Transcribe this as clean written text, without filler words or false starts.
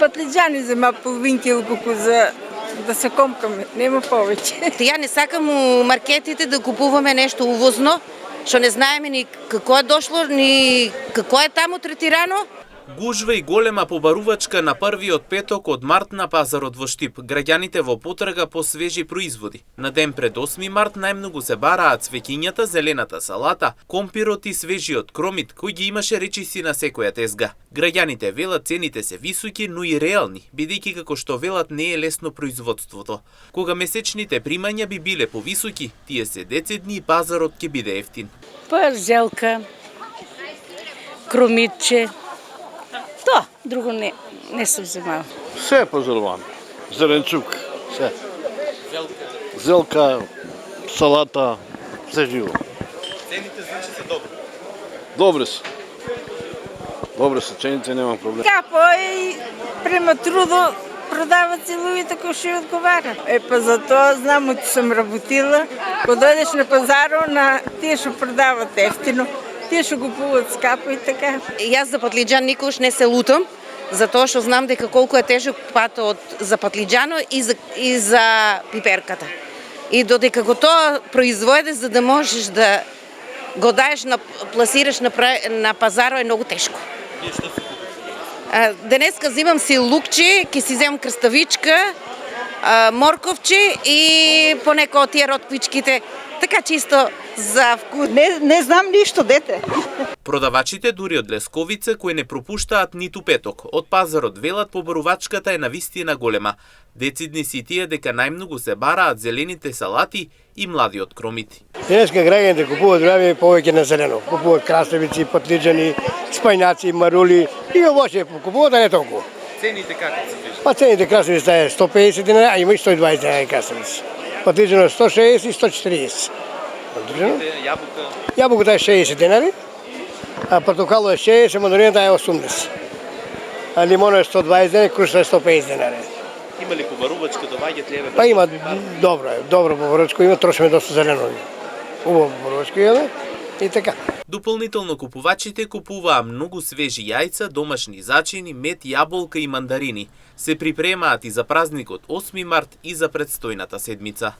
патлиџани зема половин кило за да се комкаме, нема повеќе. Ја не сакам у маркетите да купуваме нешто увозно, што не знаеме ни како е дошло, ни како е таму третирано. Гужва и голема побарувачка на првиот петок од март на пазарот во Штип. Граѓаните во потрага по свежи производи. На ден пред 8 март најмногу се бараат цвеќињата, зелената салата, компирот и свежиот кромит, кој ги имаше речиси на секоја тезга. Граѓаните велат цените се високи, но и реални, бидејќи како што велат не е лесно производството. Кога месечните примања би биле повисоки, тие се децидни и пазарот ќе биде ефтин. Зелка, кромитче, тоа, друго не сум вземала. Се е пазарувано. Зеленчук, се. Зелка, салата, се живо. Цените значи се добри? Добре се. Добре се, цените нема проблем. Капо и према трудо продават си луѓето кои што одговарат. Па за тоа знам, че сум работила. Кога дојдеш на пазарот, на тие што продават ефтино, тие што купуваат скапо и така. Јас за патлиџан никогаш не се лутам, затоа што знам дека колку е тежок патот за патлиџано и за пиперката. И додека го тоа произведеш за да можеш да го даеш пласираш на пазарот е многу тешко. Денеска взимам си лукче, ќе си земам крставичка, морковче и понеко од тие ротквичките, така чисто за вкус. Не знам ништо, дете. Продавачите дури од Лесковица кои не пропуштаат ниту петок. Од пазарот велат побарувачката е навистина голема. Децидни си тие дека најмногу се бараат зелените салати и младиот кромити. Денеска граѓаните купуваат време повеќе на зелено. Купуваат краставици, патлиџани, спајнаци, марули и овоќе купуваат, а не толку. Цените како се движат? Па цените краставици е 150 денари, а има и 120 денари краставици. Патлиџано 160 и 140. Јабука? Јабуката е 60 денари, а портокало е 60, мандарината е 80. А лимоно е 120 денари, крушта е 150 денари. Има ли побарувачка, доаѓаат ли? Па има, добро побарувачко има, трошиме доста зелено. Убаво побарувачко имаме и така. Дополнително купувачите купуваа многу свежи јајца, домашни зачини, мед, јаболка и мандарини. Се припремаат и за празникот 8 март и за предстојната седмица.